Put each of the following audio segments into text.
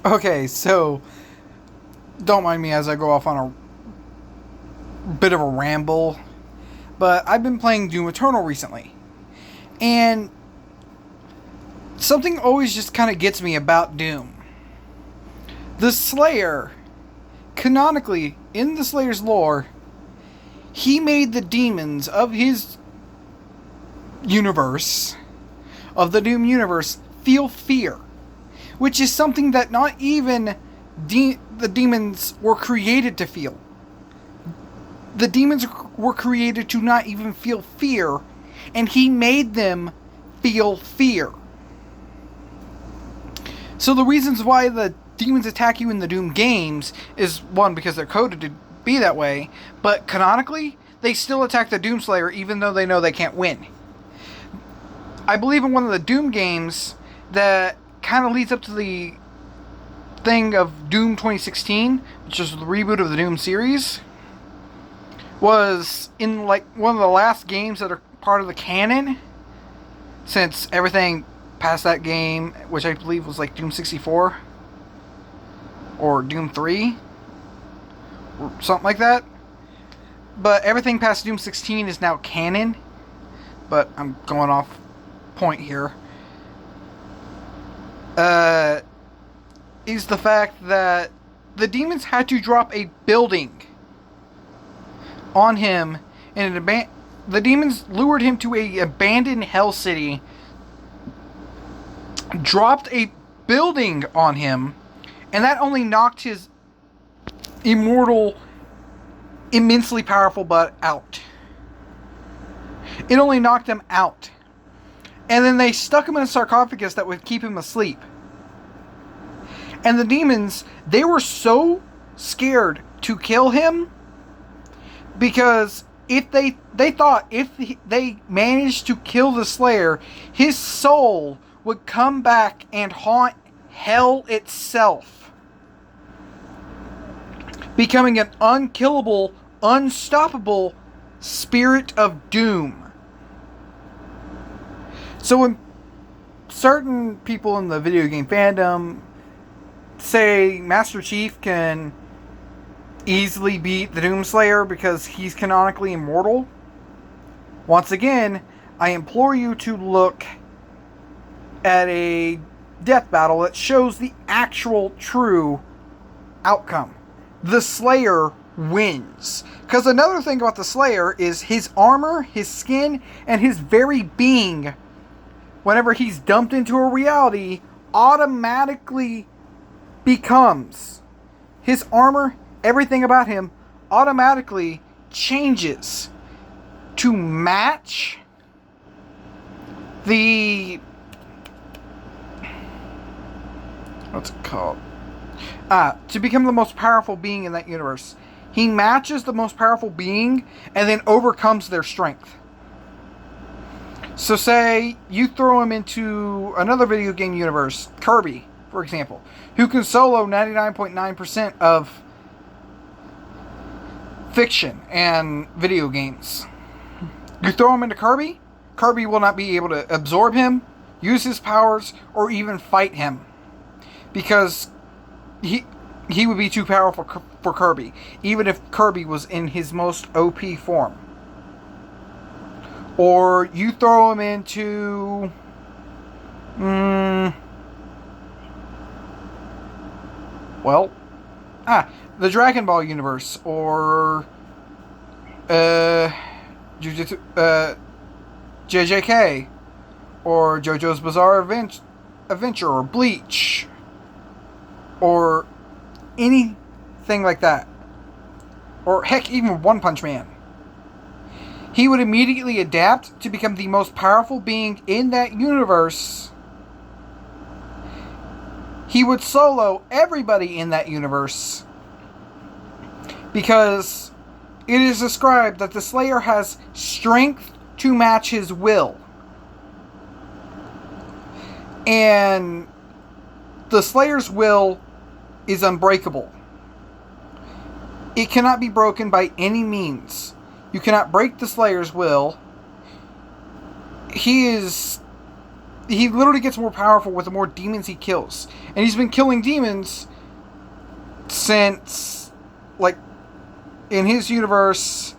Okay, so don't mind me as I go off on a bit of a ramble, but I've been playing Doom Eternal recently, and something always just kind of gets me about Doom. The Slayer, canonically, in the Slayer's lore, he made the demons of his universe, of the Doom universe, feel fear, which is something that not even the demons were created to feel. The demons were created to not even feel fear, and he made them feel fear. So the reasons why the demons attack you in the Doom games is, one, because they're coded to be that way, but canonically, they still attack the Doomslayer even though they know they can't win. I believe in one of the Doom games that kind of leads up to the thing of Doom 2016, which is the reboot of the Doom series, was in like one of the last games that are part of the canon, since everything past that game, which I believe was like Doom 64 or Doom 3 or something like that, but everything past Doom 16 is now canon. But I'm going off point here. Is the fact that the demons had to drop a building on him, and the demons lured him to a abandoned hell city, dropped a building on him, and that only knocked his immortal, immensely powerful butt out. It only knocked him out. And then they stuck him in a sarcophagus that would keep him asleep. And the demons, they were so scared to kill him, because if they thought if they managed to kill the Slayer, his soul would come back and haunt hell itself, becoming an unkillable, unstoppable spirit of doom. So when certain people in the video game fandom say Master Chief can easily beat the Doomslayer because he's canonically immortal, once again, I implore you to look at a death battle that shows the actual true outcome. The Slayer wins. Because another thing about the Slayer is his armor, his skin, and his very being, whenever he's dumped into a reality, automatically becomes, his armor, everything about him, automatically changes to match the, what's it called? To become the most powerful being in that universe. He matches the most powerful being and then overcomes their strength. So say you throw him into another video game universe, Kirby, for example, who can solo 99.9% of fiction and video games. You throw him into Kirby, Kirby will not be able to absorb him, use his powers, or even fight him, because he would be too powerful for Kirby, even if Kirby was in his most OP form. Or you throw him into the Dragon Ball universe, or JJK, or JoJo's Bizarre Adventure, or Bleach, or anything like that, or heck, even One Punch Man. He would immediately adapt to become the most powerful being in that universe. He would solo everybody in that universe, because it is described that the Slayer has strength to match his will. And the Slayer's will is unbreakable. It cannot be broken by any means. You cannot break the Slayer's will. He is he literally gets more powerful with the more demons he kills. And he's been killing demons since, like, in his universe,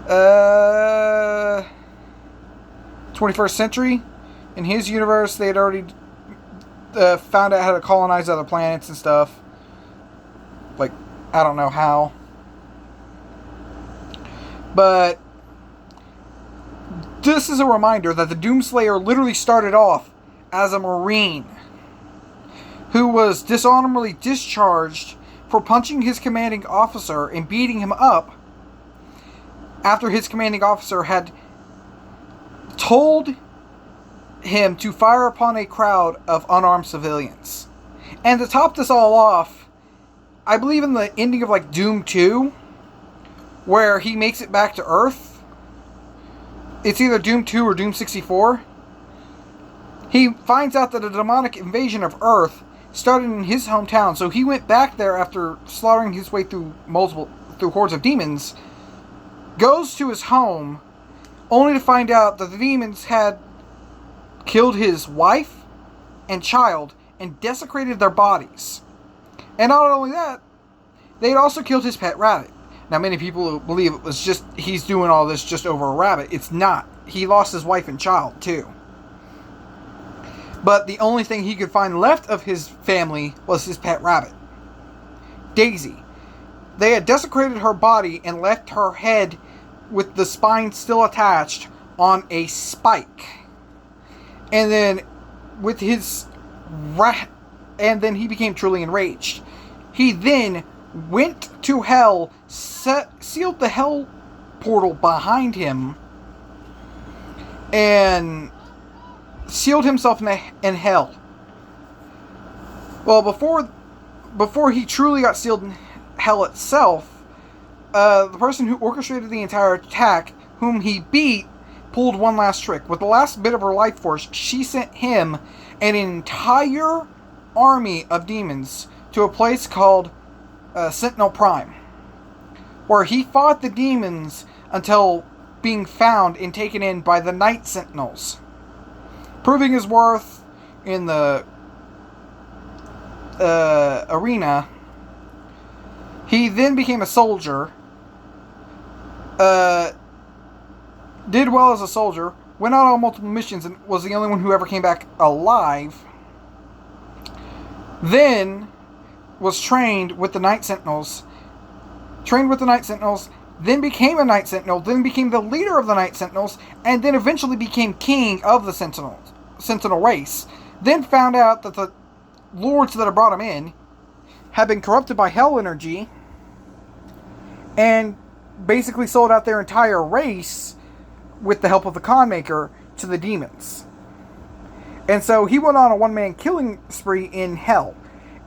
21st century. In his universe, they had already found out how to colonize other planets and stuff. Like, I don't know how. But this is a reminder that the Doomslayer literally started off as a Marine who was dishonorably discharged for punching his commanding officer and beating him up after his commanding officer had told him to fire upon a crowd of unarmed civilians. And to top this all off, I believe in the ending of like Doom 2, where he makes it back to Earth. It's either Doom 2 or Doom 64. He finds out that a demonic invasion of Earth started in his hometown, so he went back there after slaughtering his way through hordes of demons, goes to his home, only to find out that the demons had killed his wife and child and desecrated their bodies. And not only that, they had also killed his pet rabbit. Now, many people believe it was just he's doing all this just over a rabbit. It's not. He lost his wife and child, too. But the only thing he could find left of his family was his pet rabbit, Daisy. They had desecrated her body and left her head with the spine still attached on a spike. And then with his and then he became truly enraged. He then went to hell, sealed the hell portal behind him, and sealed himself in hell. Well, before he truly got sealed in hell itself, the person who orchestrated the entire attack, whom he beat, pulled one last trick. With the last bit of her life force, she sent him an entire army of demons to a place called Sentinel Prime, where he fought the demons until being found and taken in by the Night Sentinels, proving his worth in the arena. He then became a soldier, did well as a soldier, went out on multiple missions, and was the only one who ever came back alive. Then was trained with the Night Sentinels, then became a Night Sentinel, then became the leader of the Night Sentinels, and then eventually became king of the Sentinel race. Then found out that the lords that had brought him in had been corrupted by hell energy and basically sold out their entire race with the help of the Con Maker to the demons. And so he went on a one-man killing spree in hell.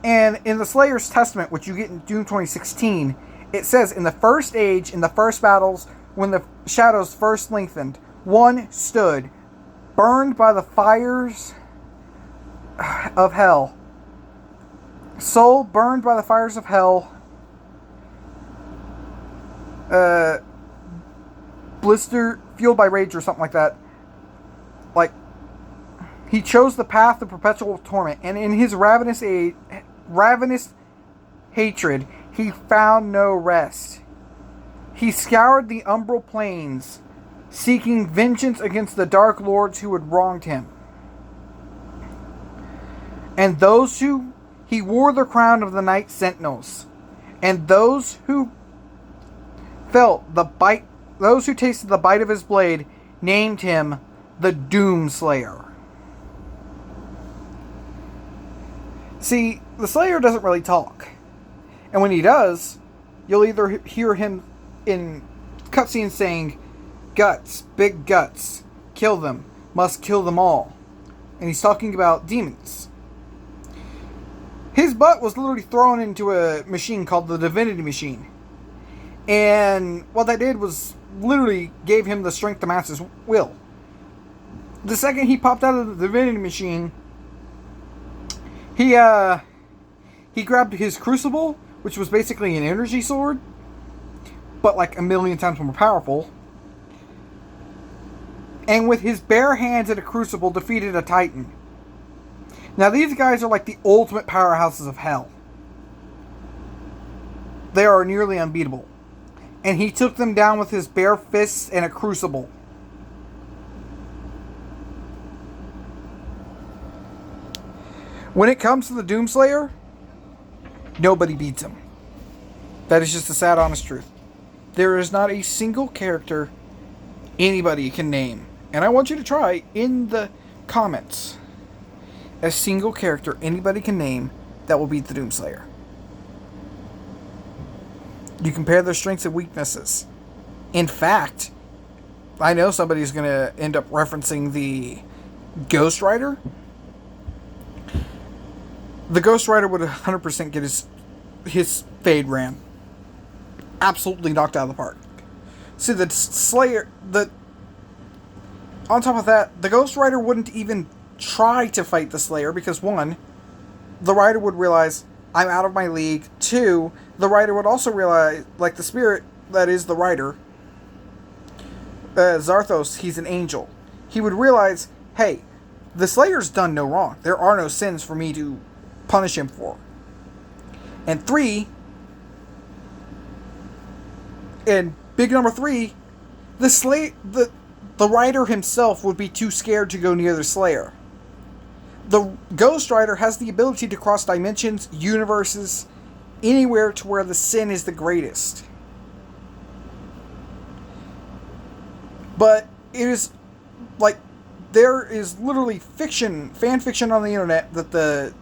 And in the Slayer's Testament, which you get in Doom 2016, it says, in the first age, in the first battles, when the shadows first lengthened, one stood, burned by the fires of hell. Soul burned by the fires of hell. Blister, fueled by rage or something like that. Like, he chose the path of perpetual torment, and in his ravenous hatred, he found no rest. He scoured the umbral plains, seeking vengeance against the Dark Lords who had wronged him. And those who he wore the crown of the Night Sentinels, and those who felt the bite, those who tasted the bite of his blade, named him the Doomslayer. See, the Slayer doesn't really talk. And when he does, you'll either hear him in cutscenes saying, guts, big guts, kill them, must kill them all. And he's talking about demons. His butt was literally thrown into a machine called the Divinity Machine. And what that did was literally gave him the strength to match his will. The second he popped out of the Divinity Machine, he grabbed his crucible, which was basically an energy sword, but like a million times more powerful. and with his bare hands in a crucible defeated a Titan. Now these guys are like the ultimate powerhouses of hell. They are nearly unbeatable. And he took them down with his bare fists and a crucible. When it comes to the Doomslayer, nobody beats him. That is just the sad, honest truth. There is not a single character anybody can name. And I want you to try in the comments a single character anybody can name that will beat the Doomslayer. You compare their strengths and weaknesses. In fact, I know somebody's going to end up referencing the Ghost Rider. The Ghost Rider would 100% get his Fade Ram absolutely knocked out of the park. See, the Slayer, on top of that, the Ghost Rider wouldn't even try to fight the Slayer because, one, the Rider would realize, I'm out of my league. Two, the Rider would also realize, like the spirit that is the Rider, Zarthos, he's an angel. He would realize, hey, the Slayer's done no wrong. There are no sins for me to punish him for. And three, and big number three, the Rider himself would be too scared to go near the Slayer. The Ghost Rider has the ability to cross dimensions, universes, anywhere to where the sin is the greatest. But it is like there is literally fan fiction on the internet that the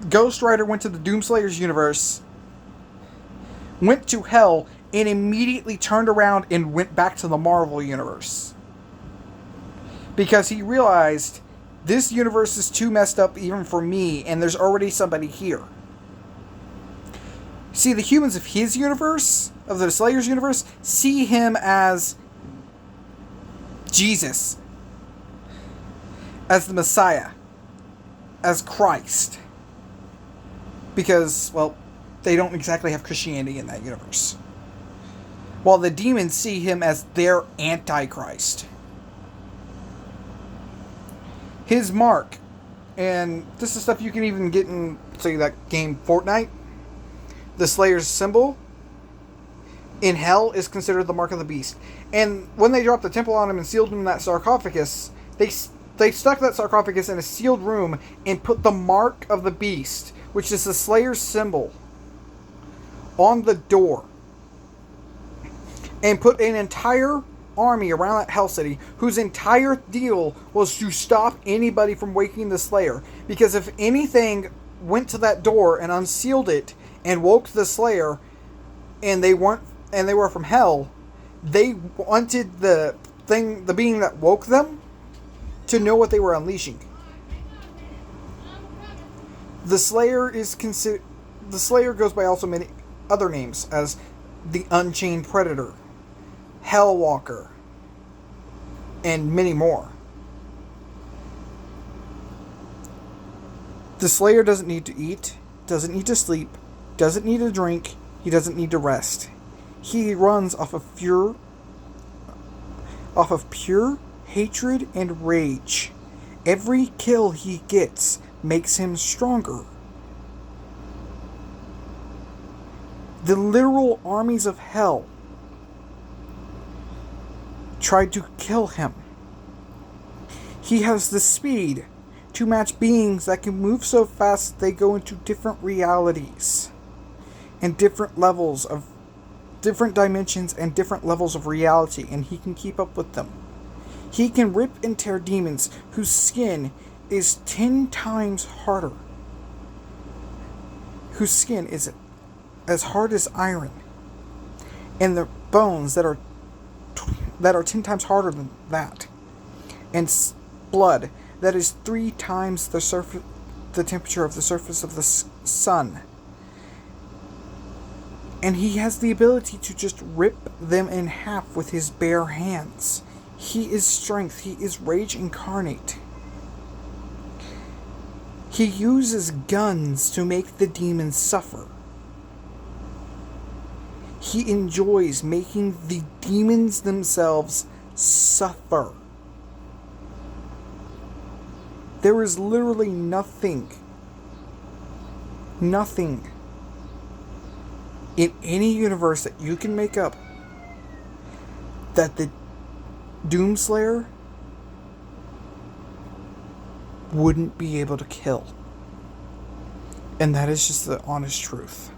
Ghost Rider went to the Doomslayer's universe, went to hell, and immediately turned around and went back to the Marvel universe. Because he realized, this universe is too messed up even for me, and there's already somebody here. See, the humans of his universe, of the Slayer's universe, see him as Jesus, as the Messiah, as Christ. Because, well, they don't exactly have Christianity in that universe. While the demons see him as their Antichrist. His mark, and this is stuff you can even get in, say, that game Fortnite. The Slayer's symbol in hell is considered the mark of the beast. And when they dropped the temple on him and sealed him in that sarcophagus, they stuck that sarcophagus in a sealed room and put the mark of the beast, which is the Slayer's symbol, on the door. And put an entire army around that Hell City, whose entire deal was to stop anybody from waking the Slayer. Because if anything went to that door and unsealed it and woke the Slayer, and they were from hell, they wanted the being that woke them to know what they were unleashing. The Slayer goes by also many other names, as the Unchained Predator, Hellwalker, and many more. The Slayer doesn't need to eat, doesn't need to sleep, doesn't need to drink, he doesn't need to rest. He runs off of pure hatred and rage. Every kill he gets makes him stronger. The literal armies of hell tried to kill him. He has the speed to match beings that can move so fast they go into different realities and different levels of different dimensions and different levels of reality, and he can keep up with them. He can rip and tear demons whose skin is 10 times harder, whose skin is as hard as iron, and the bones that are 10 times harder than that, and blood that is 3 times the temperature of the surface of the sun. And he has the ability to just rip them in half with his bare hands. He is strength. He is rage incarnate. He uses guns to make the demons suffer. He enjoys making the demons themselves suffer. There is literally nothing in any universe that you can make up that the Doomslayer wouldn't be able to kill. And that is just the honest truth.